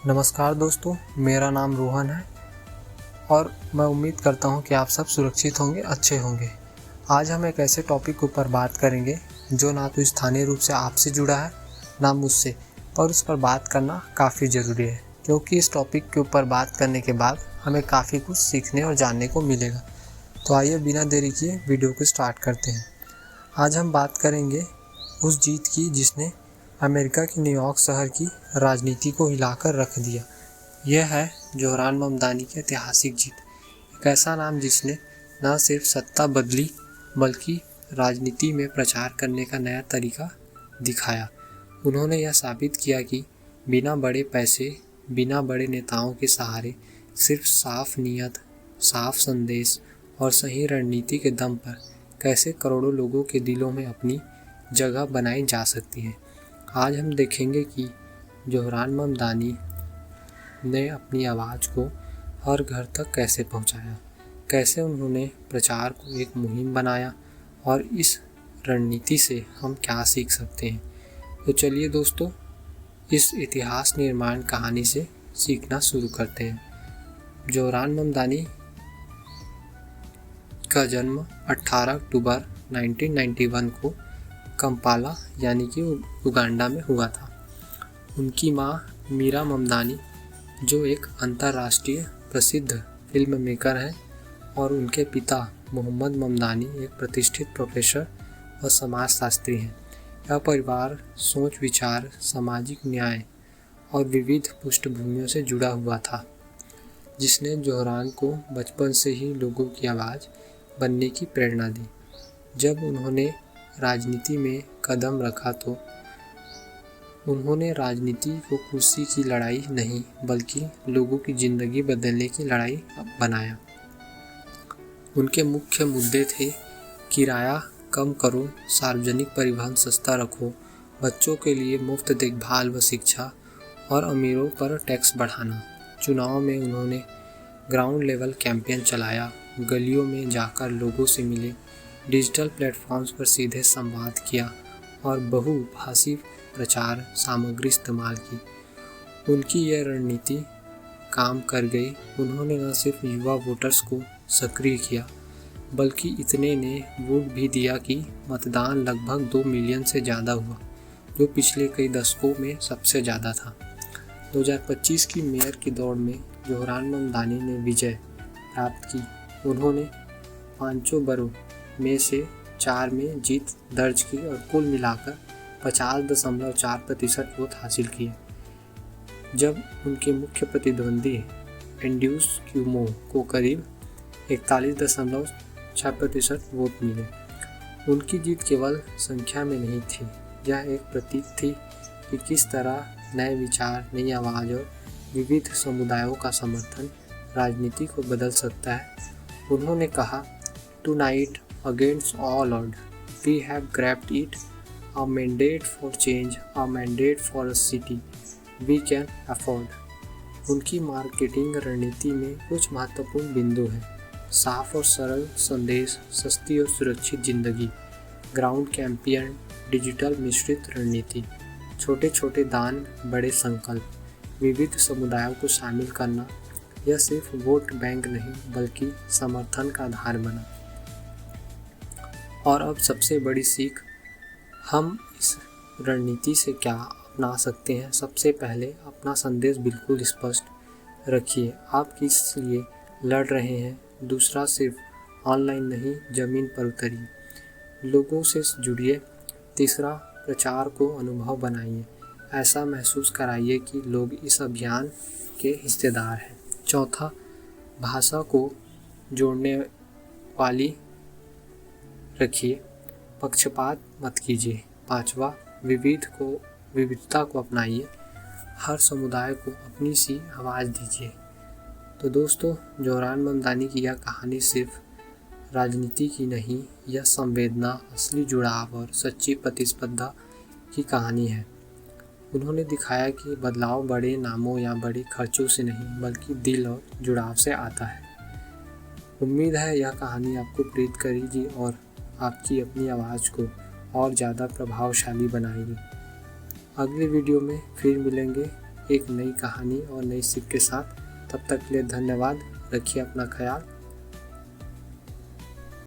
नमस्कार दोस्तों, मेरा नाम रोहन है और मैं उम्मीद करता हूँ कि आप सब सुरक्षित होंगे, अच्छे होंगे। आज हम एक ऐसे टॉपिक के ऊपर बात करेंगे जो ना तो स्थानीय रूप से आपसे जुड़ा है, ना मुझसे, पर उस पर बात करना काफ़ी ज़रूरी है क्योंकि इस टॉपिक के ऊपर बात करने के बाद हमें काफ़ी कुछ सीखने और जानने को मिलेगा। तो आइए बिना देरी किए वीडियो को स्टार्ट करते हैं। आज हम बात करेंगे उस जीत की जिसने अमेरिका के न्यूयॉर्क शहर की राजनीति को हिलाकर रख दिया। यह है जोहरान ममदानी की ऐतिहासिक जीत। एक ऐसा नाम जिसने न सिर्फ सत्ता बदली बल्कि राजनीति में प्रचार करने का नया तरीका दिखाया। उन्होंने यह साबित किया कि बिना बड़े पैसे, बिना बड़े नेताओं के सहारे, सिर्फ साफ नीयत, साफ संदेश और सही रणनीति के दम पर कैसे करोड़ों लोगों के दिलों में अपनी जगह बनाई जा सकती है। आज हम देखेंगे कि जोहरान ममदानी ने अपनी आवाज़ को हर घर तक कैसे पहुंचाया, कैसे उन्होंने प्रचार को एक मुहिम बनाया और इस रणनीति से हम क्या सीख सकते हैं। तो चलिए दोस्तों, इस इतिहास निर्माण कहानी से सीखना शुरू करते हैं। जोहरान ममदानी का जन्म 18 अक्टूबर 1991 को कंपाला यानी कि उगांडा में हुआ था। उनकी मां मीरा ममदानी जो एक अंतर्राष्ट्रीय प्रसिद्ध फिल्म मेकर हैं और उनके पिता मोहम्मद ममदानी एक प्रतिष्ठित प्रोफेसर और समाजशास्त्री हैं। यह परिवार सोच विचार, सामाजिक न्याय और विविध पृष्ठभूमियों से जुड़ा हुआ था, जिसने जोहरान को बचपन से ही लोगों की आवाज़ बनने की प्रेरणा दी। जब उन्होंने राजनीति में कदम रखा तो उन्होंने राजनीति को कुर्सी की लड़ाई नहीं बल्कि लोगों की ज़िंदगी बदलने की लड़ाई बनाया। उनके मुख्य मुद्दे थे किराया कम करो, सार्वजनिक परिवहन सस्ता रखो, बच्चों के लिए मुफ्त देखभाल व शिक्षा और अमीरों पर टैक्स बढ़ाना। चुनाव में उन्होंने ग्राउंड लेवल कैंपेन चलाया, गलियों में जाकर लोगों से मिले, डिजिटल प्लेटफॉर्म्स पर सीधे संवाद किया और बहुभाषी प्रचार सामग्री इस्तेमाल की। उनकी यह रणनीति काम कर गई। उन्होंने न सिर्फ युवा वोटर्स को सक्रिय किया बल्कि इतने ने वोट भी दिया कि मतदान लगभग 2 मिलियन से ज़्यादा हुआ, जो पिछले कई दशकों में सबसे ज़्यादा था। 2025 की मेयर की दौड़ में जोहरान ममदानी ने विजय प्राप्त की। उन्होंने 5 बरों में से 4 में जीत दर्ज की और कुल मिलाकर 50.4% वोट हासिल किए, जब उनके मुख्य प्रतिद्वंदी एंड्रयूस क्यूमो को करीब 41.6% वोट मिले। उनकी जीत केवल संख्या में नहीं थी, यह एक प्रतीक थी कि किस तरह नए विचार, नई आवाज़ और विविध समुदायों का समर्थन राजनीति को बदल सकता है। उन्होंने कहा, "Tonight, against all odds, we have grabbed it, a mandate for change, a mandate for a city we can afford." उनकी मार्केटिंग रणनीति में कुछ महत्वपूर्ण बिंदु हैं। साफ और सरल संदेश, सस्ती और सुरक्षित जिंदगी, ग्राउंड कैंपेन, डिजिटल मिश्रित रणनीति, छोटे छोटे दान, बड़े संकल्प, विविध समुदायों को शामिल करना। यह सिर्फ वोट बैंक नहीं बल्कि समर्थन का आधार बना। और अब सबसे बड़ी सीख, हम इस रणनीति से क्या अपना सकते हैं। सबसे पहले अपना संदेश बिल्कुल स्पष्ट रखिए, आप किस लिए लड़ रहे हैं। दूसरा, सिर्फ ऑनलाइन नहीं, ज़मीन पर उतरिए, लोगों से जुड़िए। तीसरा, प्रचार को अनुभव बनाइए, ऐसा महसूस कराइए कि लोग इस अभियान के हिस्सेदार हैं। चौथा, भाषा को जोड़ने वाली रखिए, पक्षपात मत कीजिए। पांचवा, विविधता को अपनाइए, हर समुदाय को अपनी सी आवाज़ दीजिए। तो दोस्तों, जोहरान ममदानी की यह कहानी सिर्फ राजनीति की नहीं, यह संवेदना, असली जुड़ाव और सच्ची प्रतिस्पर्धा की कहानी है। उन्होंने दिखाया कि बदलाव बड़े नामों या बड़े खर्चों से नहीं बल्कि दिल और जुड़ाव से आता है। उम्मीद है यह कहानी आपको प्रेरित करेगी और आपकी अपनी आवाज़ को और ज़्यादा प्रभावशाली बनाएगी। अगले वीडियो में फिर मिलेंगे। एक नई कहानी और नई सीख के साथ। तब तक के लिए धन्यवाद। रखिए अपना ख्याल।